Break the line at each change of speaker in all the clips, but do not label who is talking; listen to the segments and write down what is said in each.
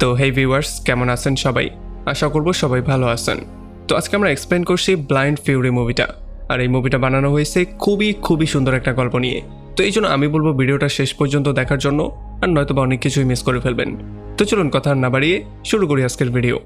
তো হেই ভিউয়ার্স, কেমন আছেন সবাই? আশা করব সবাই ভালো আছেন। তো আজকে আমরা এক্সপ্লেন করছি ব্লাইন্ড ফিউরি মুভিটা। আর এই মুভিটা বানানো হয়েছে খুবই সুন্দর একটা গল্প নিয়ে। তো এই জন্য আমি বলবো ভিডিওটা শেষ পর্যন্ত দেখার জন্য, আর নয়তোবা অনেক কিছুই মিস করে ফেলবেন। তো চলুন কথা না বাড়িয়ে শুরু করি আজকের ভিডিও।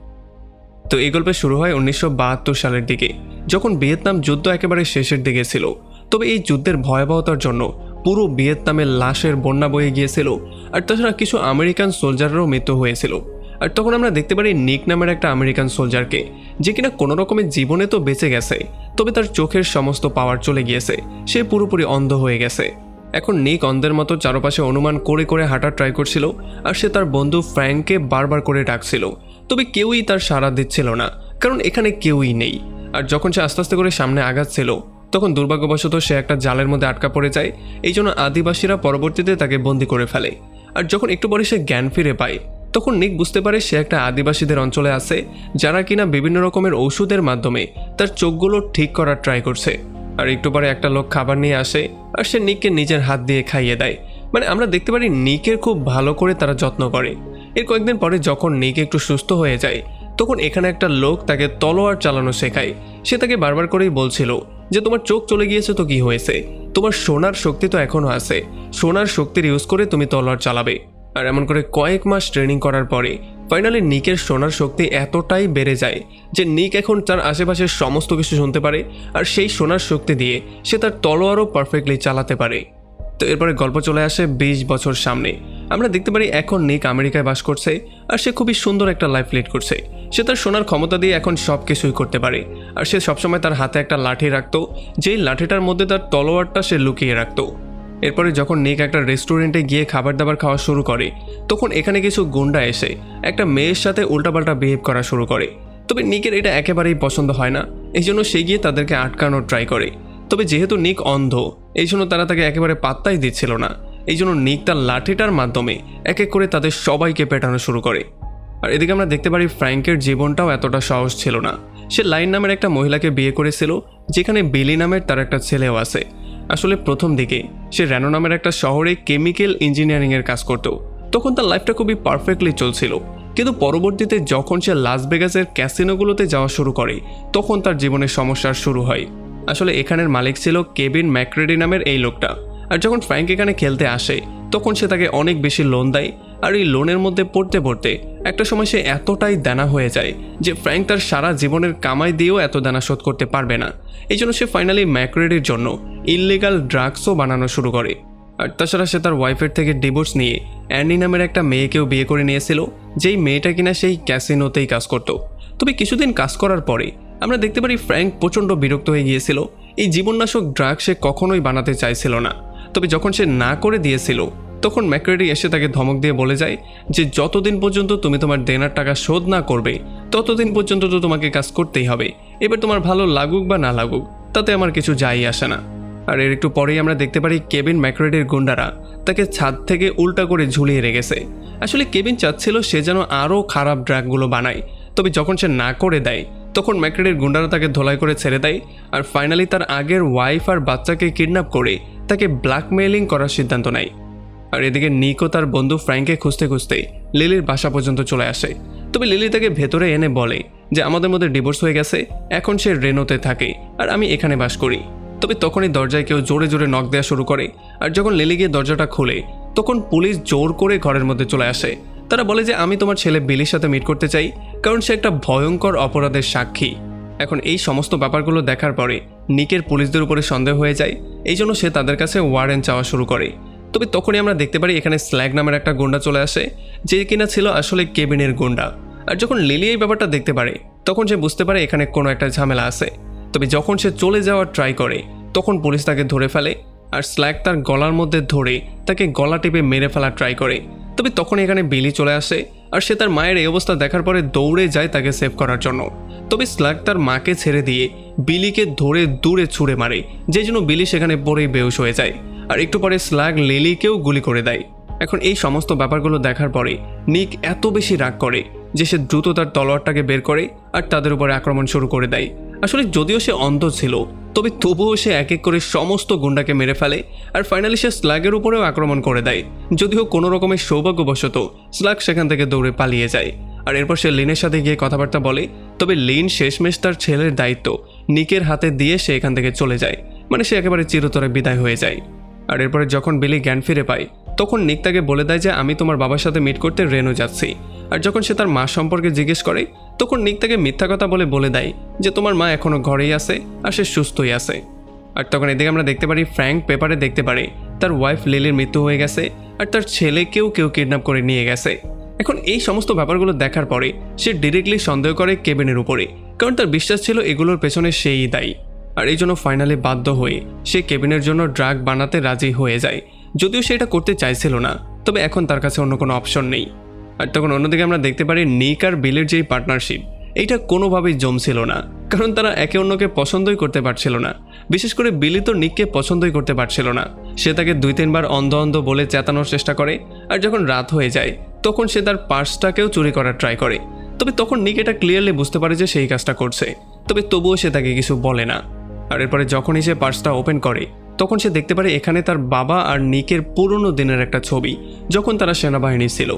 তো এই গল্পে শুরু হয় 1972 সালের দিকে, যখন ভিয়েতনাম যুদ্ধ একেবারে শেষের দিকে ছিল। তবে এই যুদ্ধের ভয়াবহতার জন্য পুরো ভিয়েতনামের লাশের বন্যা বয়ে গিয়েছিল, আর তাছাড়া কিছু আমেরিকান সোলজারেরও মৃত্যু হয়েছিল। আর তখন আমরা দেখতে পারি নিক নামের একটা আমেরিকান সোলজারকে, যে কিনা কোনো রকমের জীবনে তো বেঁচে গেছে, তবে তার চোখের সমস্ত পাওয়ার চলে গিয়েছে, সে পুরোপুরি অন্ধ হয়ে গেছে। এখন নিক অন্ধের মতো চারপাশে অনুমান করে করে হাঁটার ট্রাই করছিল, আর সে তার বন্ধু ফ্র্যাঙ্ককে বারবার করে ডাকছিল, তবে কেউই তার সাড়া দিচ্ছিল না, কারণ এখানে কেউই নেই। আর যখন সে আস্তে আস্তে করে সামনে আগাচ্ছিল, তখন দুর্ভাগ্যবশত সে একটা জালের মধ্যে আটকা পড়ে যায়। এই জন্য আদিবাসীরা পরবর্তীতে তাকে বন্দি করে ফেলে। আর যখন একটু পরে সে জ্ঞান ফিরে পায়, তখন নিক বুঝতে পারে সে একটা আদিবাসীদের অঞ্চলে আছে, যারা কিনা বিভিন্ন রকমের ঔষধের মাধ্যমে তার চোখগুলো ঠিক করার ট্রাই করছে। আর একটু পরে একটা লোক খাবার নিয়ে আসে, আর সে নিককে নিজের হাত দিয়ে খাইয়ে দেয়। মানে আমরা দেখতে পারি নিকের খুব ভালো করে তারা যত্ন করে। এর কয়েকদিন পরে যখন নিক একটু সুস্থ হয়ে যায়, তখন এখানে একটা লোক তাকে তলোয়ার চালানো শেখায়। সে তাকে বারবার করেই বলছিল যে তোমার চোখ চলে গিয়েছে তো কি হয়েছে, তোমার সোনার শক্তি তো এখনো আছে, সোনার শক্তির ইউজ করে তুমি তলোয়ার চালাবে। আর এমন করে কয়েক মাস ট্রেনিং করার পরে ফাইনালি নিকের সোনার শক্তি এতটাই বেড়ে যায় যে নিক এখন তার আশেপাশের সমস্ত কিছু শুনতে পারে, আর সেই সোনার শক্তি দিয়ে সে তার তলোয়ারও পারফেক্টলি চালাতে পারে। তো এরপরে গল্প চলে আসে 20 বছর সামনে। আমরা দেখতে পারি এখন নিক আমেরিকায় বাস করছে, আর সে খুবই সুন্দর একটা লাইফ লিড করছে। সে তার সোনার ক্ষমতা দিয়ে এখন সব কিছুই করতে পারে। আর সে সবসময় তার হাতে একটা লাঠি রাখতো, যেই লাঠিটার মধ্যে তার তলোয়ারটা সে লুকিয়ে রাখতো। এরপরে যখন নিক একটা রেস্টুরেন্টে গিয়ে খাবার দাবার খাওয়া শুরু করে, তখন এখানে কিছু গুন্ডা এসে একটা মেয়ের সাথে উল্টাপাল্টা বিহেভ করা শুরু করে। তবে নিকের এটা একেবারেই পছন্দ হয় না, এই জন্য সে গিয়ে তাদেরকে আটকানোর ট্রাই করে। তবে যেহেতু নিক অন্ধ, এই জন্য তারা তাকে একেবারে পাত্তাই দিচ্ছিল না। এই জন্য নিক তার লাঠিটার মাধ্যমে এক এক করে তাদের সবাইকে পেটানো শুরু করে। আর এদিকে আমরা দেখতে পারি ফ্র্যাঙ্কের জীবনটাও এতটা সহজ ছিল না। সে লাইন নামের একটা মহিলাকে বিয়ে করেছিল, যেখানে বিলি নামের তার একটা ছেলেও আছে। আসলে প্রথম দিকে সে র্যানো নামের একটা শহরে কেমিক্যাল ইঞ্জিনিয়ারিংয়ের কাজ করত। তখন তার লাইফটা খুবই পারফেক্টলি চলছিল, কিন্তু পরবর্তীতে যখন সে লাস ভেগাসের ক্যাসিনোগুলোতে যাওয়া শুরু করে, তখন তার জীবনের সমস্যার শুরু হয়। আসলে এখানের মালিক ছিল কেভিন ম্যাকক্রেডি নামের এই লোকটা। আর যখন ফ্র্যাঙ্ক এখানে খেলতে আসে, তখন সে তাকে অনেক বেশি লোন দেয়। আর এই লোনের মধ্যে পড়তে পড়তে একটা সময় সে এতটাই দেনা হয়ে যায় যে ফ্র্যাঙ্ক তার সারা জীবনের কামাই দিয়েও এত দেনা শোধ করতে পারবে না। এই জন্য সে ফাইনালি ম্যাকক্রেডির জন্য ইললিগাল ড্রাগসও বানানো শুরু করে। আর তাছাড়া সে তার ওয়াইফের থেকে ডিভোর্স নিয়ে অ্যানি নামের একটা মেয়েকেও বিয়ে করে নিয়েছিল, যেই মেয়েটা কিনা সেই ক্যাসিনোতেই কাজ করত। তবে কিছুদিন কাজ করার পরে আমরা দেখতে পারি ফ্র্যাঙ্ক প্রচণ্ড বিরক্ত হয়ে গিয়েছিল। এই জীবননাশক ড্রাগ সে কখনোই বানাতে চাইছিল না। তবে যখন সে না করে দিয়েছিল, তখন ম্যাকক্রেডি এসে তাকে ধমক দিয়ে বলে যায় যে যতদিন পর্যন্ত তুমি তোমার দেনার টাকা শোধ না করবে, ততদিন পর্যন্ত তো তোমাকে কাজ করতেই হবে। এবার তোমার ভালো লাগুক বা না লাগুক, তাতে আমার কিছু যাই আসে না। আর এর একটু পরেই আমরা দেখতে পারি কেভিন ম্যাকক্রেডির গুন্ডারা তাকে ছাদ থেকে উল্টা করে ঝুলিয়ে রেখেছে। আসলে কেভিন চাচ্ছিল সে যেন আরও খারাপ ড্রাগগুলো বানায়, তবে যখন সে না করে দেয়, তখন ম্যাকক্রেডির গুন্ডারা তাকে ধোলাই করে ছেড়ে দেয়। আর ফাইনালি তার আগের ওয়াইফ আর বাচ্চাকে কিডন্যাপ করে তাকে ব্ল্যাকমেইলিং করার সিদ্ধান্ত নেয়। আর এদিকে নিকো তার বন্ধু ফ্র্যাঙ্ককে খুঁজতে খুঁজতে লিলির বাসা পর্যন্ত চলে আসে। তবে লিলি তাকে ভেতরে এনে বলে যে আমাদের মধ্যে ডিভোর্স হয়ে গেছে, এখন সে রেনোতে থাকে আর আমি এখানে বাস করি। তবে তখনই দরজায় কেউ জোরে জোরে নক দেওয়া শুরু করে। আর যখন লিলি গিয়ে দরজাটা খুলে, তখন পুলিশ জোর করে ঘরের মধ্যে চলে আসে। তারা বলে যে আমি তোমার ছেলে বিলির সাথে মিট করতে চাই, কারণ সে একটা ভয়ঙ্কর অপরাধের সাক্ষী। এখন এই সমস্ত ব্যাপারগুলো দেখার পরে নিকের পুলিশদের উপরে সন্দেহ হয়ে যায়, এই জন্য সে তাদের কাছে ওয়ারেন্ট চাওয়া শুরু করে। তবে তখনই আমরা দেখতে পারি এখানে স্ল্যাগ নামের একটা গুন্ডা চলে আসে, যে কিনা ছিল আসলে কেবিনের গুন্ডা। আর যখন লিলি এই ব্যাপারটা দেখতে পারে, তখন সে বুঝতে পারে এখানে কোনো একটা ঝামেলা আছে। তবে যখন সে চলে যাওয়ার ট্রাই করে, তখন পুলিশ তাকে ধরে ফেলে। আর স্ল্যাগ তার গলার মধ্যে ধরে তাকে গলা টিপে মেরে ফেলার ট্রাই করে। তবে তখন এখানে বিলি চলে আসে, আর সে তার মায়ের এই অবস্থা দেখার পরে দৌড়ে যায় তাকে সেভ করার জন্য। তবে স্ল্যাগ তার মাকে ছেড়ে দিয়ে বিলিকে ধরে দূরে ছুঁড়ে মারে, যে জন্য বিলি সেখানে পড়েই বেহুশ হয়ে যায়। আর একটু পরে স্ল্যাগ লিলিকেও গুলি করে দেয়। এখন এই সমস্ত ব্যাপারগুলো দেখার পরে নিক এত বেশি রাগ করে যে সে দ্রুত তার তলোয়ারটাকে বের করে আর তাদের উপরে আক্রমণ শুরু করে দেয়। আসলে যদিও সে অন্ধ ছিল, তবে তবুও সে এক এক করে সমস্ত গুন্ডাকে মেরে ফেলে আর ফাইনালি সে স্ল্যাগের উপরেও আক্রমণ করে দেয়। যদিও কোনো রকমের সৌভাগ্যবশত স্ল্যাগ সেখান থেকে দৌড়ে পালিয়ে যায়। আর এরপর সে লিনের সাথে গিয়ে কথাবার্তা বলে। তবে লিন শেষমেশ তার ছেলের দায়িত্ব নিকের হাতে দিয়ে সে এখান থেকে চলে যায়, মানে সে একেবারে চিরতরে বিদায় হয়ে যায়। আর এরপরে যখন বিলি জ্ঞান ফিরে পায় তখন নিক তাকে বলে দেয় যে আমি তোমার বাবার সাথে মিট করতে রেনো যাচ্ছি। আর যখন সে তার মা সম্পর্কে জিজ্ঞেস করে তখন নিক তাকে মিথ্যা কথা বলে দেয় যে তোমার মা এখনও ঘরেই আছে আর সে সুস্থই আছে। আর তখন এদিকে আমরা দেখতে পারি ফ্র্যাঙ্ক পেপারে দেখতে পারে তার ওয়াইফ লিলির মৃত্যু হয়ে গেছে আর তার ছেলেকেও কেউ কিডন্যাপ করে নিয়ে গেছে। এখন এই সমস্ত ব্যাপারগুলো দেখার পরে সে ডিরেক্টলি সন্দেহ করে কেবিনের উপরে, কারণ তার বিশ্বাস ছিল এগুলোর পেছনে সেই দায়ী। আর এই জন্য ফাইনালি বাধ্য হয়ে সে কেবিনের জন্য ড্রাগ বানাতে রাজি হয়ে যায়, যদিও সে এটা করতে চাইছিল না, তবে এখন তার কাছে অন্য কোনো অপশন নেই। আর তখন অন্যদিকে আমরা দেখতে পারি নিক আর বিলের যেই পার্টনারশিপ এইটা কোনোভাবেই জমছিল না, কারণ তারা একে অন্যকে পছন্দই করতে পারছিল না। বিশেষ করে বিলি তো নিককে পছন্দই করতে পারছিল না। সে তাকে 2-3 বার অন্ধ অন্ধ বলে চেতানোর চেষ্টা করে, আর যখন রাত হয়ে যায় তখন সে তার পার্সটাকেও চুরি করার ট্রাই করে। তবে তখন নিক এটা ক্লিয়ারলি বুঝতে পারে যে সেই কাজটা করছে, তবে তবুও সে তাকে কিছু বলে না। আর এরপরে যখনই সে পার্সটা ওপেন করে তখন সে দেখতে পারে এখানে তার বাবা আর নিকের পুরনো দিনের একটা ছবি, যখন তারা সেনাবাহিনী ছিল।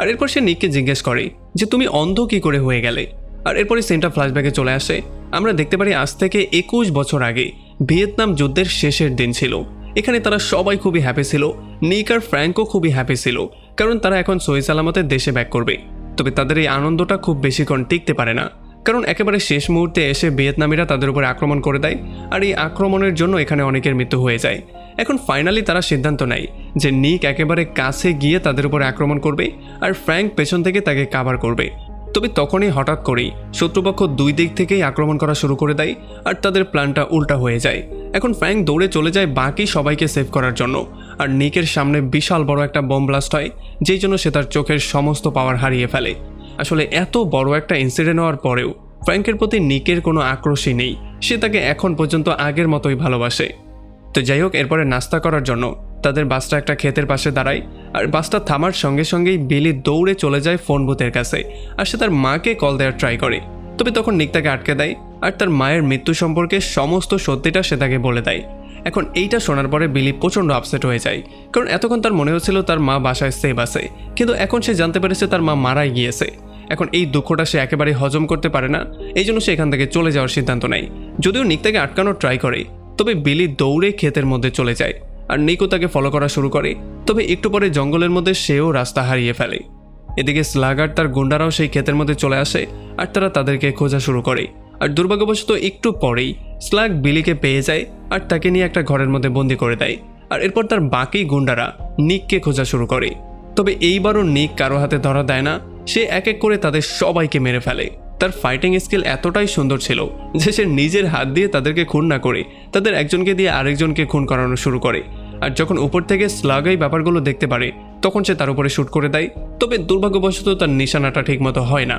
আর এরপর সে নিককে জিজ্ঞেস করে যে তুমি অন্ধ কি করে হয়ে গেলে। আর এরপরে সিনটা ফ্ল্যাশব্যাকে চলে আসে। আমরা দেখতে পারি আজ থেকে 21 বছর আগে ভিয়েতনাম যুদ্ধের শেষের দিন ছিল। এখানে তারা সবাই খুবই হ্যাপি ছিল, নিক আর ফ্র্যাঙ্কও খুবই হ্যাপি ছিল, কারণ তারা এখন সহি সালামতে দেশে ব্যাক করবে। তবে তাদের এই আনন্দটা খুব বেশিক্ষণ টিকতে পারে না, কারণ একেবারে শেষ মুহূর্তে এসে ভিয়েতনামিরা তাদের উপর আক্রমণ করে দেয়, আর এই আক্রমণের জন্য এখানে অনেকের মৃত্যু হয়ে যায়। এখন ফাইনালি তারা সিদ্ধান্ত নেয় যে নিক একেবারে কাছে গিয়ে তাদের উপর আক্রমণ করবে আর ফ্র্যাঙ্ক পেছন থেকে তাকে কাভার করবে। তবে তখনই হঠাৎ করেই শত্রুপক্ষ 2 দিক থেকেই আক্রমণ করা শুরু করে দেয় আর তাদের প্ল্যানটা উল্টা হয়ে যায়। এখন ফ্র্যাঙ্ক দৌড়ে চলে যায় বাকি সবাইকে সেভ করার জন্য, আর নিকের সামনে বিশাল বড় একটা বোম ব্লাস্ট হয়, যেই জন্য সে তার চোখের সমস্ত পাওয়ার হারিয়ে ফেলে। আসলে এত বড় একটা ইনসিডেন্ট হওয়ার পরেও ফ্র্যাঙ্কের প্রতি নিকের কোনো আক্রোশই নেই, সে তাকে এখন পর্যন্ত আগের মতোই ভালোবাসে। তো যাই হোক, এরপরে নাস্তা করার জন্য তাদের বাসটা একটা ক্ষেতের পাশে দাঁড়ায়, আর বাসটা থামার সঙ্গে সঙ্গেই বিলি দৌড়ে চলে যায় ফোন বুথের কাছে, আর সে তার মাকে কল দেওয়ার ট্রাই করে। তবে তখন নিক তাকে আটকে দেয় আর তার মায়ের মৃত্যু সম্পর্কে সমস্ত সত্যিটা সে তাকে বলে দেয়। এখন এইটা শোনার পরে বিলি প্রচণ্ড আপসেট হয়ে যায়, কারণ এতক্ষণ তার মনে হচ্ছিল তার মা বাসায় সেভ আছে, কিন্তু এখন সে জানতে পেরেছে তার মা মারাই গিয়েছে। এখন এই দুঃখটা সে একেবারে হজম করতে পারে না, এই জন্য সে এখান থেকে চলে যাওয়ার সিদ্ধান্ত নেয়। যদিও নিক তাকে আটকানোর ট্রাই করে, তবে বিলি দৌড়ে ক্ষেতের মধ্যে চলে যায় আর নিকও তাকে ফলো করা শুরু করে। তবে একটু পরে জঙ্গলের মধ্যে সেও রাস্তা হারিয়ে ফেলে। এদিকে স্লাগার তার গুন্ডারাও সেই ক্ষেতের মধ্যে চলে আসে আর তারা তাদেরকে খোঁজা শুরু করে। আর দুর্ভাগ্যবশত একটু পরেই স্লাগ বিলিকে পেয়ে যায় আর তাকে নিয়ে একটা ঘরের মধ্যে বন্দি করে দেয়। আর এরপর তার বাকি গুন্ডারা নিককে খোঁজা শুরু করে। তবে এইবারও নিক কারো হাতে ধরা দেয় না, সে এক এক করে তাদের সবাইকে মেরে ফেলে। তার ফাইটিং স্কিল এতটাই সুন্দর ছিল যে সে নিজের হাত দিয়ে তাদেরকে খুন না করে তাদের একজনকে দিয়ে আরেকজনকে খুন করানো শুরু করে। আর যখন উপর থেকে স্লাগাই ব্যাপারগুলো দেখতে পারে তখন সে তার উপরে শ্যুট করে দেয়, তবে দুর্ভাগ্যবশত তার নিশানাটা ঠিকমতো হয় না।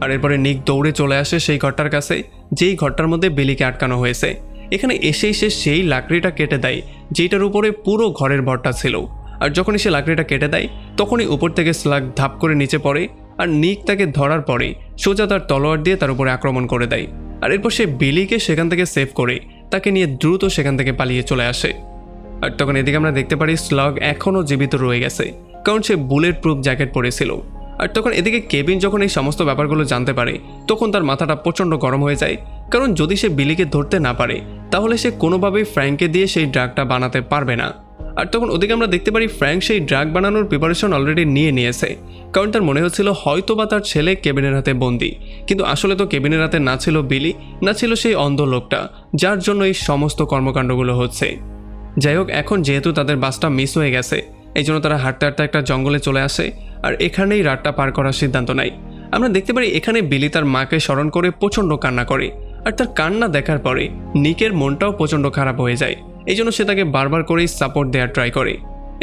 আর এরপরে নিক দৌড়ে চলে আসে সেই ঘরটার কাছে, যেই ঘরটার মধ্যে বিলিকে আটকানো হয়েছে। এখানে এসেই সে সেই লাকড়িটা কেটে দেয় যেটার উপরে পুরো ঘরের ভরটা ছিল। আর যখনই সে লাকড়িটা কেটে দেয় তখনই উপর থেকে স্লাগ ধাপ করে নিচে পড়ে, আর নিক তাকে ধরার পরে সোজা তার তলোয়ার দিয়ে তার উপরে আক্রমণ করে দেয়। আর এরপর সে বিলিকে সেখান থেকে সেভ করে তাকে নিয়ে দ্রুত সেখান থেকে পালিয়ে চলে আসে। আর তখন এদিকে আমরা দেখতে পারি স্লাগ এখনও জীবিত রয়ে গেছে, কারণ সে বুলেট প্রুফ জ্যাকেট পরেছিল। আর তখন এদিকে কেবিন যখন এই সমস্ত ব্যাপারগুলো জানতে পারে তখন তার মাথাটা প্রচণ্ড গরম হয়ে যায়, কারণ যদি সে বিলিকে ধরতে না পারে তাহলে সে কোনোভাবেই ফ্র্যাঙ্ককে দিয়ে সেই ড্রাগটা বানাতে পারবে না। আর তখন ওদিকে আমরা দেখতে পারি ফ্র্যাঙ্ক সেই ড্রাগ বানানোর প্রিপারেশন অলরেডি নিয়েছে, কারণ তার মনে হচ্ছিল হয়তো বা তার ছেলে কেবিনের হাতে বন্দি, কিন্তু আসলে তো কেবিনের হাতে না ছিল বিলি, না ছিল সেই অন্ধ লোকটা, যার জন্য এই সমস্ত কর্মকাণ্ডগুলো হচ্ছে। যাই হোক, এখন যেহেতু তাদের বাসটা মিস হয়ে গেছে এই জন্য তারা হাঁটতে হাঁটতে একটা জঙ্গলে চলে আসে আর এখানেই রাতটা পার করার সিদ্ধান্ত নেয়। আমরা দেখতে পারি এখানে বিলি তার মাকে স্মরণ করে প্রচণ্ড কান্না করে, আর তার কান্না দেখার পরে নিকের মনটাও প্রচণ্ড খারাপ হয়ে যায়, এই জন্য সে তাকে বারবার করেই সাপোর্ট দেওয়ার ট্রাই করে।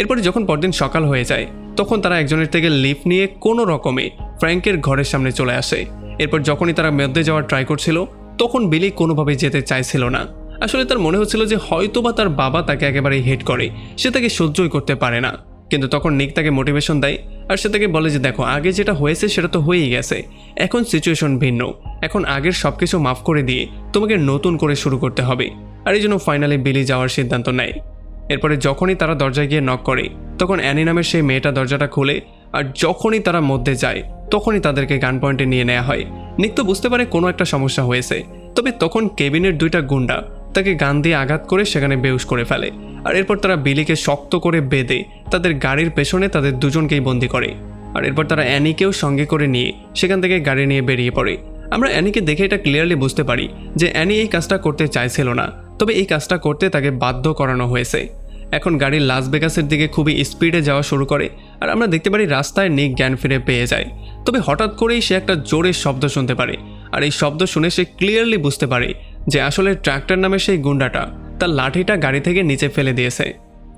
এরপরে যখন পরদিন সকাল হয়ে যায় তখন তারা একজনের থেকে লিফট নিয়ে কোনো রকমে ফ্র্যাঙ্কের ঘরের সামনে চলে আসে। এরপর যখনই তারা মধ্যে যাওয়ার ট্রাই করছিল তখন বিলি কোনোভাবে যেতে চাইছিল না। আসলে তার মনে হচ্ছিল যে হয়তোবা তার বাবা তাকে একেবারেই হেট করে, সে তাকে সহ্যই করতে পারে না। কিন্তু তখন নিক তাকে মোটিভেশন দেয় আর সে তাকে বলে যে দেখো, আগে যেটা হয়েছে সেটা তো হয়েই গেছে, এখন সিচুয়েশন ভিন্ন, এখন আগের সব কিছু মাফ করে দিয়ে তোমাকে নতুন করে শুরু করতে হবে। আর এই জন্য ফাইনালি বিলি যাওয়ার সিদ্ধান্ত নেয়। এরপরে যখনই তারা দরজায় গিয়ে নক করে তখন অ্যানি নামের সেই মেয়েটা দরজাটা খুলে, আর যখনই তারা মধ্যে যায় তখনই তাদেরকে গান পয়েন্টে নিয়ে নেওয়া হয়। নিক তো বুঝতে পারে কোনো একটা সমস্যা হয়েছে, তবে তখন কেবিনের 2টা গুন্ডা তাকে গান দিয়ে আঘাত করে সেখানে বেহুশ করে ফেলে। আর এরপর তারা বিলিকে শক্ত করে বেঁধে তাদের গাড়ির পেছনে তাদের দুজনকেই বন্দি করে। আর এরপর তারা অ্যানিকেও সঙ্গে করে নিয়ে সেখান থেকে গাড়ি নিয়ে বেরিয়ে পড়ে। আমরা অ্যানিকে দেখে এটা ক্লিয়ারলি বুঝতে পারি যে অ্যানি এই কাজটা করতে চাইছিল না, তবে এই কাজটা করতে তাকে বাধ্য করানো হয়েছে। এখন গাড়ি লাস ভেগাসের দিকে খুবই স্পিডে যাওয়া শুরু করে, আর আমরা দেখতে পারি রাস্তায় নিক জ্ঞান ফিরে পেয়ে যায়। তবে হঠাৎ করেই সে একটা জোরে শব্দ শুনতে পারে, আর এই শব্দ শুনে সে ক্লিয়ারলি বুঝতে পারে যে আসলে ট্রাক্টর নামে সেই গুন্ডাটা তার লাঠিটা গাড়ি থেকে নিচে ফেলে দিয়েছে।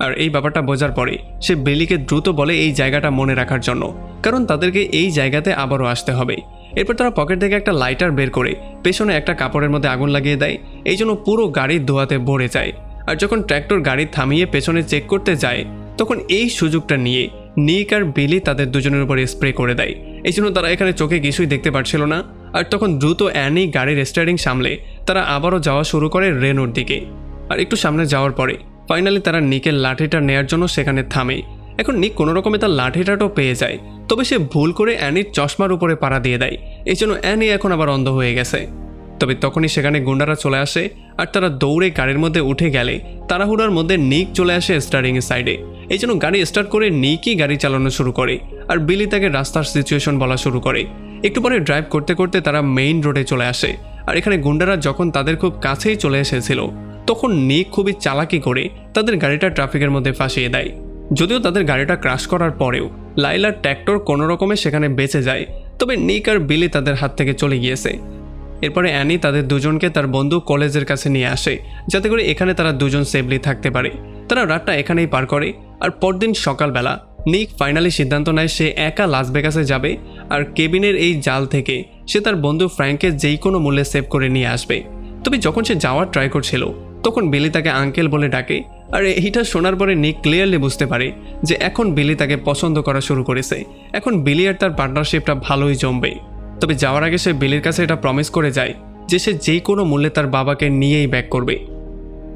আর এই ব্যাপারটা বোঝার পরে সে বিলিকে দ্রুত বলে এই জায়গাটা মনে রাখার জন্য, কারণ তাদেরকে এই জায়গাতে আবারও আসতে হবে। এরপর তারা পকেট থেকে একটা লাইটার বের করে পেছনে একটা কাপড়ের মধ্যে আগুন লাগিয়ে দেয়, এই জন্য পুরো গাড়ির ধোঁয়াতে ভরে যায়। আর যখন ট্র্যাক্টর গাড়ি থামিয়ে পেছনে চেক করতে যায় তখন এই সুযোগটা নিয়ে নিক আর বিলি তাদের দুজনের উপরে স্প্রে করে দেয়, এই জন্য তারা এখানে চোখে কিছুই দেখতে পাচ্ছিল না। আর তখন দ্রুত অ্যানি গাড়ির স্টিয়ারিং সামলে তারা আবারও যাওয়া শুরু করে রেনোর দিকে। আর একটু সামনে যাওয়ার পরে ফাইনালি তারা নিকের লাঠিটা নেয়ার জন্য সেখানে থামে। এখন নিক কোনো রকমে তার লাঠিটাও পেয়ে যায়, তবে সে ভুল করে অ্যানির চশমার উপরে পাড়া দিয়ে দেয়, এই জন্য অ্যানি এখন আবার অন্ধ হয়ে গেছে। তবে তখনই সেখানে গুন্ডারা চলে আসে, আর তারা দৌড়ে গাড়ির মধ্যে উঠে গেলে তাড়াহুড়ার মধ্যে নিক চলে আসে স্টিয়ারিংয়ের সাইডে, এই জন্য গাড়ি স্টার্ট করে নিকই গাড়ি চালানো শুরু করে। আর বিলি তাকে রাস্তার সিচুয়েশন বলা শুরু করে। একটু পরে ড্রাইভ করতে করতে তারা মেইন রোডে চলে আসে, আর এখানে গুন্ডারা যখন তাদের খুব কাছেই চলে এসেছিল তখন নিক খুবই চালাকি করে তাদের গাড়িটা ট্রাফিকের মধ্যে ফাঁসিয়ে দেয়। যদিও তাদের গাড়িটা ক্রাশ করার পরেও লাইলার ট্র্যাক্টর কোনো রকমে সেখানে বেঁচে যায়, তবে নিক আর বিলি তাদের হাত থেকে চলে গিয়েছে। এরপরে অ্যানি তাদের দুজনকে তার বন্ধু কলেজের কাছে নিয়ে আসে, যাতে করে এখানে তারা দুজন সেফলি থাকতে পারে। তারা রাতটা এখানেই পার করে, আর পরদিন সকালবেলা নিক ফাইনালি সিদ্ধান্ত নেয় সে একা লাস ভেগাসে যাবে, আর কেবিনের এই জাল থেকে সে তার বন্ধু ফ্র্যাঙ্ককে যেই কোনো মূল্যে সেভ করে নিয়ে আসবে। তবে যখন সে যাওয়ার ট্রাই করছিল তখন বিলি তাকে আঙ্কেল বলে ডাকে, আর এইটা শোনার পরে নিক ক্লিয়ারলি বুঝতে পারে যে এখন বিলি তাকে পছন্দ করা শুরু করেছে। এখন বিলি আর তার পার্টনারশিপটা ভালোই জমবে। তবে যাওয়ার আগে সে বিলির কাছে এটা প্রমিস করে যায় যে সে যেই কোনো মূল্যে তার বাবাকে নিয়েই ব্যাক করবে।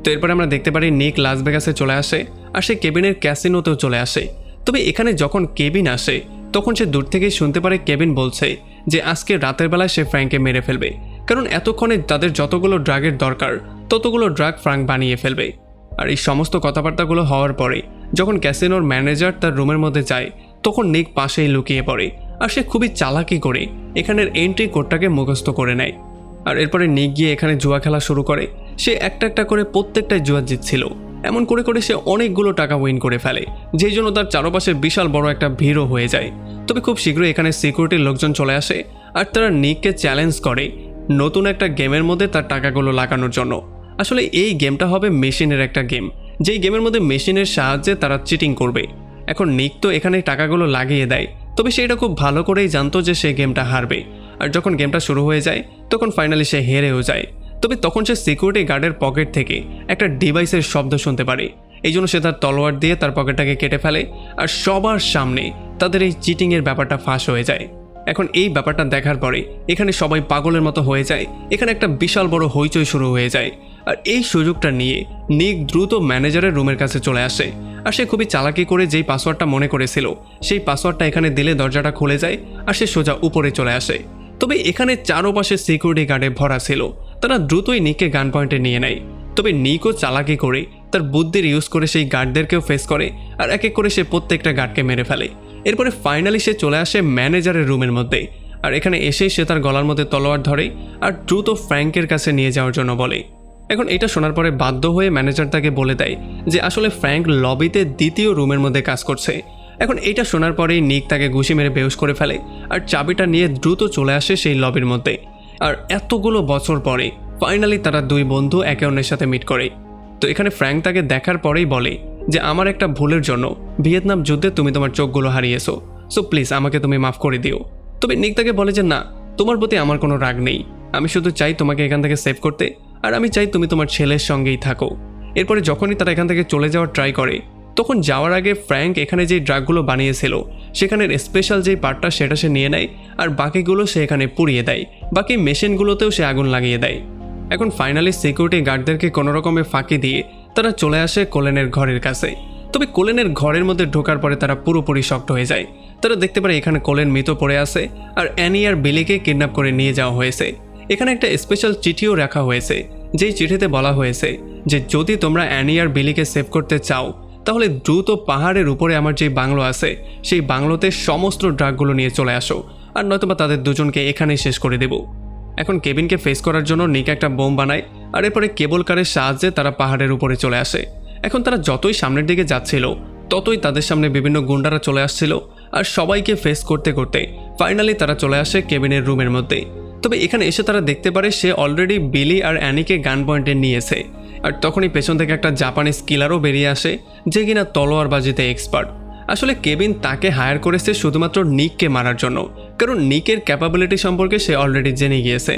তো এরপরে আমরা দেখতে পারি নিক লাস ভেগাসে চলে আসে, আর সে কেবিনের ক্যাসিনোতেও চলে আসে। তবে এখানে যখন কেবিন আসে তখন সে দূর থেকেই শুনতে পারে কেবিন বলছে যে আজকে রাতের বেলায় সে ফ্র্যাঙ্ককে মেরে ফেলবে, কারণ এতক্ষণে তাদের যতগুলো ড্রাগের দরকার ততগুলো ড্রাগ ফ্র্যাঙ্ক বানিয়ে ফেলবে। আর এই সমস্ত কথাবার্তাগুলো হওয়ার পরে যখন ক্যাসিনোর ম্যানেজার তার রুমের মধ্যে যায় তখন নিক পাশেই লুকিয়ে পড়ে, আর সে খুবই চালাকি করে এখানের এন্ট্রি কোডটাকে মুখস্থ করে নেয়। আর এরপরে নিক গিয়ে এখানে জুয়া খেলা শুরু করে। সে একটা একটা করে প্রত্যেকটাই জুয়া জিতছিল, এমন করে করে সে অনেকগুলো টাকা উইন করে ফেলে, যেই জন্য তার চারপাশে বিশাল বড় একটা ভিড়ও হয়ে যায়। তবে খুব শীঘ্রই এখানে সিকিউরিটির লোকজন চলে আসে, আর তারা নিককে চ্যালেঞ্জ করে নতুন একটা গেমের মধ্যে তার টাকাগুলো লাগানোর জন্য। আসলে এই গেমটা হবে মেশিনের একটা গেম, যেই গেমের মধ্যে মেশিনের সাহায্যে তারা চিটিং করবে। এখন নিক তো এখানে টাকাগুলো লাগিয়ে দেয়, তবে সেটা খুব ভালো করেই জানতো যে সে গেমটা হারবে। আর যখন গেমটা শুরু হয়ে যায় তখন ফাইনালি সে হেরেও যায়। তবে তখন সে সিকিউরিটি গার্ডের পকেট থেকে একটা ডিভাইসের শব্দ শুনতে পারে, এই জন্য সে তার তলোয়ার দিয়ে তার পকেটটাকে কেটে ফেলে, আর সবার সামনে তাদের এই চিটিংয়ের ব্যাপারটা ফাঁস হয়ে যায়। এখন এই ব্যাপারটা দেখার পরে এখানে সবাই পাগলের মতো হয়ে যায়, এখানে একটা বিশাল বড় হইচই শুরু হয়ে যায়। আর এই সুযোগটা নিয়ে নিক দ্রুত ম্যানেজারের রুমের কাছে চলে আসে, আর সে খুবই চালাকি করে যেই পাসওয়ার্ডটা মনে করেছিল সেই পাসওয়ার্ডটা এখানে দিলে দরজাটা খুলে যায়, আর সে সোজা উপরে চলে আসে। তবে এখানে চারপাশে সিকিউরিটি গার্ডে ভরা ছিল, তারা দ্রুতই নিককে গান পয়েন্টে নিয়ে নেয়। তবে নিকও চালাকি করে তার বুদ্ধির ইউজ করে সেই গার্ডদেরকেও ফেস করে, আর এক এক করে সে প্রত্যেকটা গার্ডকে মেরে ফেলে। এরপরে ফাইনালি সে চলে আসে ম্যানেজারের রুমের মধ্যে, আর এখানে এসেই সে তার গলার মধ্যে তলোয়ার ধরে আর দ্রুত ফ্র্যাঙ্কের কাছে নিয়ে যাওয়ার জন্য বলে। এখন এটা শোনার পরে বাধ্য হয়ে ম্যানেজার তাকে বলে দেয় যে আসলে ফ্র্যাঙ্ক লবিতে দ্বিতীয় রুমের মধ্যে কাজ করছে। এখন এটা শোনার পরেই নিক তাকে ঘুষি মেরে বেহুশ করে ফেলে, আর চাবিটা নিয়ে দ্রুত চলে আসে সেই লবির মধ্যে। আর এতগুলো বছর পরে ফাইনালি তারা দুই বন্ধু একে অন্যের সাথে মিট করে। তো এখানে ফ্র্যাঙ্ক তাকে দেখার পরেই বলে যে আমার একটা ভুলের জন্য ভিয়েতনাম যুদ্ধে তুমি তোমার চোখগুলো হারিয়েছো, সো প্লিজ আমাকে তুমি মাফ করে দিও। তবে নিক তাকে বলে যে না, তোমার প্রতি আমার কোনো রাগ নেই, আমি শুধু চাই তোমাকে এখান থেকে সেভ করতে, আর আমি চাই তুমি তোমার ছেলের সঙ্গেই থাকো। এরপরে যখনই তারা এখান থেকে চলে যাওয়ার ট্রাই করে তখন যাওয়ার আগে ফ্র্যাঙ্ক এখানে যেই ড্রাগগুলো বানিয়েছিল সেখানের স্পেশাল যেই পার্টটা সেটা সে নিয়ে নেয়, আর বাকিগুলো সে এখানে পুড়িয়ে দেয়, বাকি মেশিনগুলোতেও সে আগুন লাগিয়ে দেয়। এখন ফাইনালি সিকিউরিটি গার্ডদেরকে কোনো রকমে ফাঁকি দিয়ে তারা চলে আসে কোলেনের ঘরের কাছে। তবে কোলেনের ঘরের মধ্যে ঢোকার পরে তারা পুরোপুরি শক্ট হয়ে যায়। তারা দেখতে পারে এখানে কোলেন মৃত পড়ে আছে আর অ্যানি আর বিলিকে কিডন্যাপ করে নিয়ে যাওয়া হয়েছে। এখানে একটা স্পেশাল চিঠিও রাখা হয়েছে, যেই চিঠিতে বলা হয়েছে যে যদি তোমরা অ্যানি আর বিলিকে সেভ করতে চাও তাহলে দ্রুত পাহাড়ের উপরে আমার যে বাংলো আছে সেই বাংলোতে সমস্ত ড্রাগগুলো নিয়ে চলে আসো, আর নয়তোবা তাদের দুজনকে এখানেই শেষ করে দেব। এখন কেবিনকে ফেস করার জন্য নিক একটা বোম বানায় আর এরপরে কেবল কারের সাহায্যে তারা পাহাড়ের উপরে চলে আসে। এখন তারা যতই সামনের দিকে যাচ্ছিল ততই তাদের সামনে বিভিন্ন গুন্ডারা চলে আসছিল আর সবাইকে ফেস করতে করতে ফাইনালি তারা চলে আসে কেবিনের রুমের মধ্যে। তবে এখানে এসে তারা দেখতে পারে সে অলরেডি বিলি আর অ্যানিকে গান পয়েন্টে নিয়েছে, আর তখনই পেছন থেকে একটা জাপানিজ কিলারও বেরিয়ে আসে যে কিনা তলোয়ারবাজিতে এক্সপার্ট। আসলে কেবিন তাকে হায়ার করেছে শুধুমাত্র নিককে মারার জন্য, কারণ নিকের ক্যাপাবিলিটি সম্পর্কে সে অলরেডি জেনে গিয়েছে।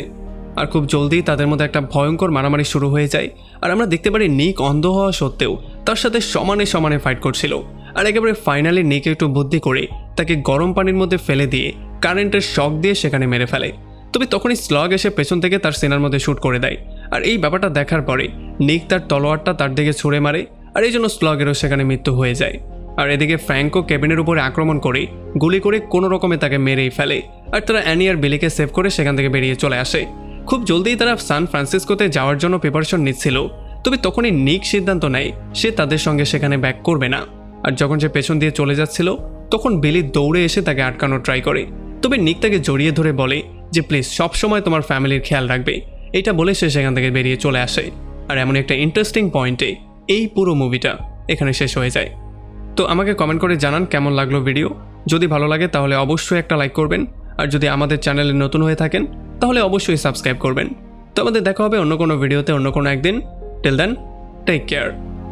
আর খুব জলদি তাদের মধ্যে একটা ভয়ঙ্কর মারামারি শুরু হয়ে যায় আর আমরা দেখতে পারি নিক অন্ধ হওয়া সত্ত্বেও তার সাথে সমানে সমানে ফাইট করছিল। আর একেবারে ফাইনালি নিক একটু বুদ্ধি করে তাকে গরম পানির মধ্যে ফেলে দিয়ে কারেন্টের শক দিয়ে সেখানে মেরে ফেলে। তবে তখনই স্লগ এসে পেছন থেকে তার সিনার মধ্যে শ্যুট করে দেয়, আর এই ব্যাপারটা দেখার পরে নিক তার তলোয়ারটা তার দিকে ছুঁড়ে মারে আর এই জন্য স্লগেরও সেখানে মৃত্যু হয়ে যায়। আর এদিকে ফ্র্যাঙ্কো কেবিনের উপরে আক্রমণ করে গুলি করে কোনো রকমে তাকে মেরেই ফেলে, আর তারা অ্যানি আর বিলিকে সেভ করে সেখান থেকে বেরিয়ে চলে আসে। খুব জলদিই তারা সান ফ্রান্সিসকোতে যাওয়ার জন্য প্রিপারেশন নিচ্ছিল। তবে তখনই নিক সিদ্ধান্ত নেয় সে তাদের সঙ্গে সেখানে ব্যাক করবে না। আর যখন সে পেছন দিয়ে চলে যাচ্ছিল তখন বিলি দৌড়ে এসে তাকে আটকানোর ট্রাই করে। তবে নিক তাকে জড়িয়ে ধরে বলে যে প্লিজ সবসময় তোমার ফ্যামিলির খেয়াল রাখবে, এটা বলে সে সেখান থেকে বেরিয়ে চলে আসে। আর এমন একটা ইন্টারেস্টিং পয়েন্টে এই পুরো মুভিটা এখানে শেষ হয়ে যায়। তো আমাকে কমেন্ট করে জানান কেমন লাগলো ভিডিও। যদি ভালো লাগে তাহলে অবশ্যই একটা লাইক করবেন, আর যদি আমাদের চ্যানেলে নতুন হয়ে থাকেন তাহলে অবশ্যই সাবস্ক্রাইব করবেন। তো আমাদের দেখা হবে অন্য কোনো ভিডিওতে অন্য কোনো একদিন। Till then, take care.